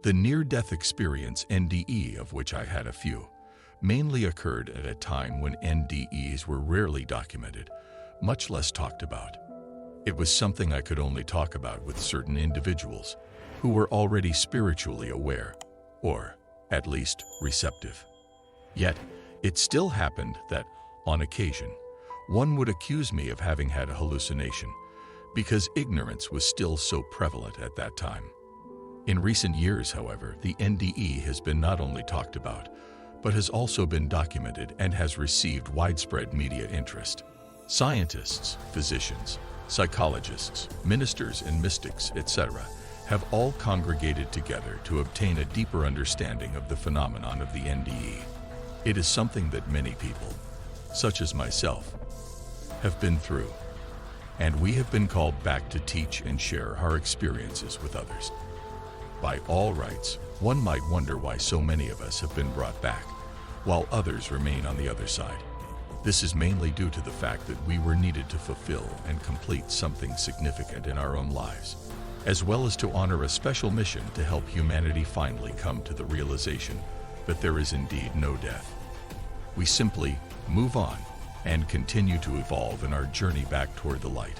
The near-death experience NDE, of which I had a few, mainly occurred at a time when NDEs were rarely documented, much less talked about. It was something I could only talk about with certain individuals who were already spiritually aware, or at least receptive. Yet, it still happened that, on occasion, one would accuse me of having had a hallucination, because ignorance was still so prevalent at that time. In recent years, however, the NDE has been not only talked about, but has also been documented and has received widespread media interest. Scientists, physicians, psychologists, ministers and mystics, etc., have all congregated together to obtain a deeper understanding of the phenomenon of the NDE. It is something that many people, such as myself, have been through, and we have been called back to teach and share our experiences with others. By all rights, one might wonder why so many of us have been brought back, while others remain on the other side. This is mainly due to the fact that we were needed to fulfill and complete something significant in our own lives, as well as to honor a special mission to help humanity finally come to the realization that there is indeed no death. We simply move on and continue to evolve in our journey back toward the light,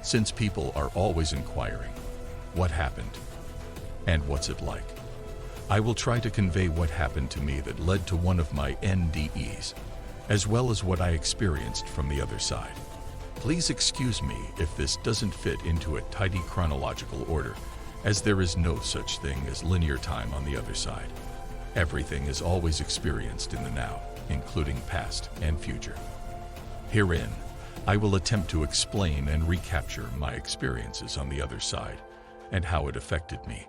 since people are always inquiring, what happened? And what's it like? I will try to convey what happened to me that led to one of my NDEs, as well as what I experienced from the other side. Please excuse me if this doesn't fit into a tidy chronological order, as there is no such thing as linear time on the other side. Everything is always experienced in the now, including past and future. Herein, I will attempt to explain and recapture my experiences on the other side and how it affected me.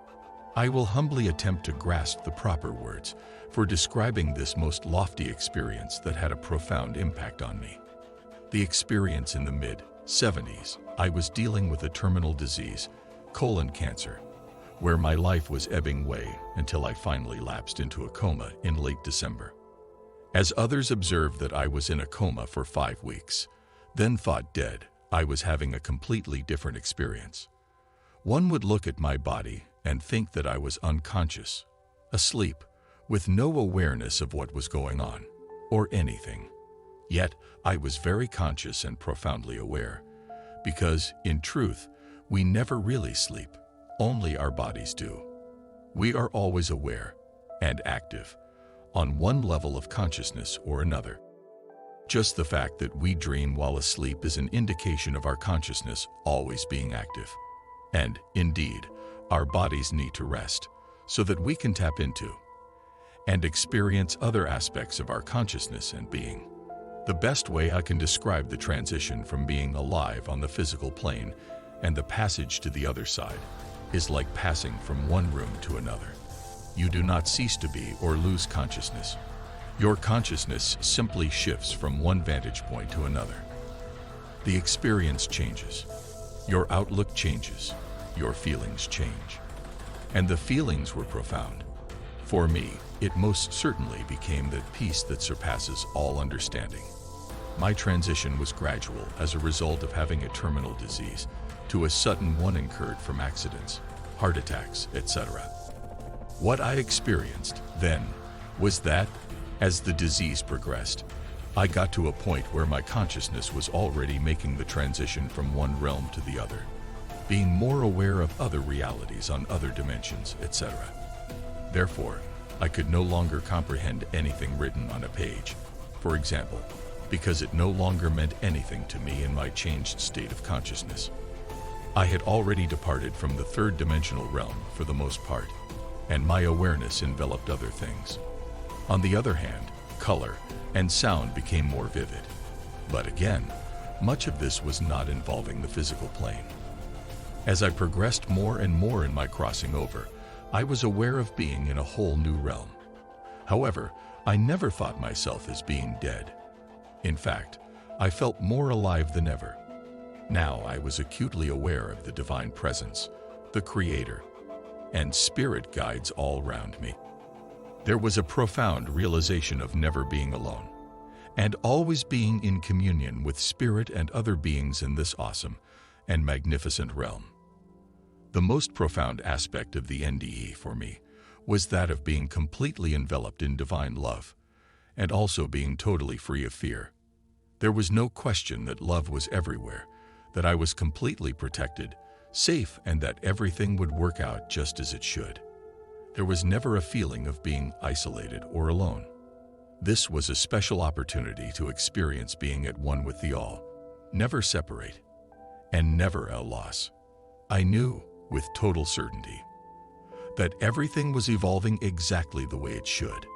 I will humbly attempt to grasp the proper words for describing this most lofty experience that had a profound impact on me. The experience in the mid-70s, I was dealing with a terminal disease, colon cancer, where my life was ebbing away until I finally lapsed into a coma in late December. As others observed that I was in a coma for 5 weeks, then thought dead, I was having a completely different experience. One would look at my body and think that I was unconscious, asleep, with no awareness of what was going on, or anything. Yet, I was very conscious and profoundly aware, because, in truth, we never really sleep, only our bodies do. We are always aware and active, on one level of consciousness or another. Just the fact that we dream while asleep is an indication of our consciousness always being active. And, indeed, our bodies need to rest so that we can tap into and experience other aspects of our consciousness and being. The best way I can describe the transition from being alive on the physical plane and the passage to the other side is like passing from one room to another. You do not cease to be or lose consciousness. Your consciousness simply shifts from one vantage point to another. The experience changes. Your outlook changes. Your feelings change. And the feelings were profound. For me, it most certainly became that peace that surpasses all understanding. My transition was gradual as a result of having a terminal disease to a sudden one incurred from accidents, heart attacks, etc. What I experienced then was that, as the disease progressed, I got to a point where my consciousness was already making the transition from one realm to the other, being more aware of other realities on other dimensions, etc. Therefore, I could no longer comprehend anything written on a page, for example, because it no longer meant anything to me in my changed state of consciousness. I had already departed from the third dimensional realm for the most part, and my awareness enveloped other things. On the other hand, color and sound became more vivid. But again, much of this was not involving the physical plane. As I progressed more and more in my crossing over, I was aware of being in a whole new realm. However, I never thought myself as being dead. In fact, I felt more alive than ever. Now I was acutely aware of the divine presence, the Creator, and spirit guides all around me. There was a profound realization of never being alone, and always being in communion with spirit and other beings in this awesome and magnificent realm. The most profound aspect of the NDE for me was that of being completely enveloped in divine love, and also being totally free of fear. There was no question that love was everywhere, that I was completely protected, safe, and that everything would work out just as it should. There was never a feeling of being isolated or alone. This was a special opportunity to experience being at one with the all, never separate, and never at a loss. I knew, with total certainty, that everything was evolving exactly the way it should,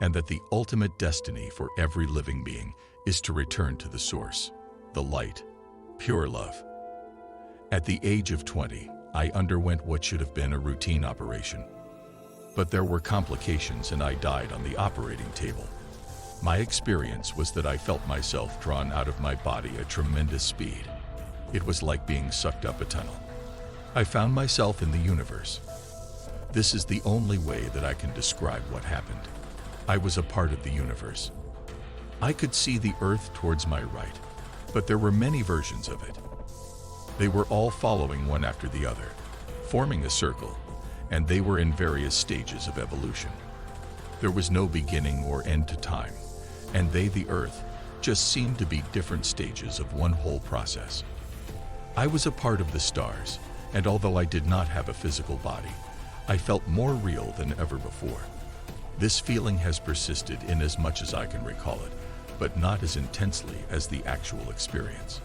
and that the ultimate destiny for every living being is to return to the source, the light, pure love. At the age of 20, I underwent what should have been a routine operation. But there were complications and I died on the operating table. My experience was that I felt myself drawn out of my body at tremendous speed. It was like being sucked up a tunnel. I found myself in the universe. This is the only way that I can describe what happened. I was a part of the universe. I could see the earth towards my right, but there were many versions of it. They were all following one after the other, forming a circle, and they were in various stages of evolution. There was no beginning or end to time, and they, the earth, just seemed to be different stages of one whole process. I was a part of the stars, and although I did not have a physical body, I felt more real than ever before. This feeling has persisted in as much as I can recall it, but not as intensely as the actual experience.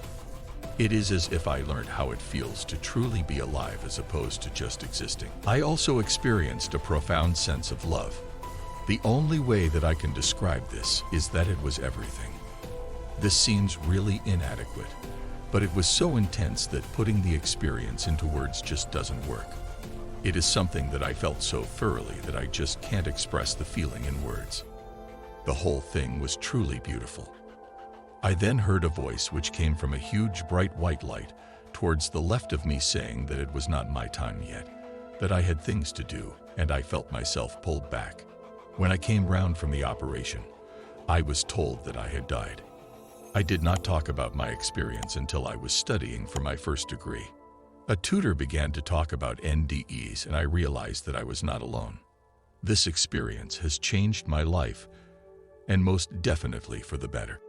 It is as if I learned how it feels to truly be alive as opposed to just existing. I also experienced a profound sense of love. The only way that I can describe this is that it was everything. This seems really inadequate, but it was so intense that putting the experience into words just doesn't work. It is something that I felt so thoroughly that I just can't express the feeling in words. The whole thing was truly beautiful. I then heard a voice which came from a huge bright white light towards the left of me saying that it was not my time yet, that I had things to do, and I felt myself pulled back. When I came round from the operation, I was told that I had died. I did not talk about my experience until I was studying for my first degree. A tutor began to talk about NDEs, and I realized that I was not alone. This experience has changed my life, and most definitely for the better.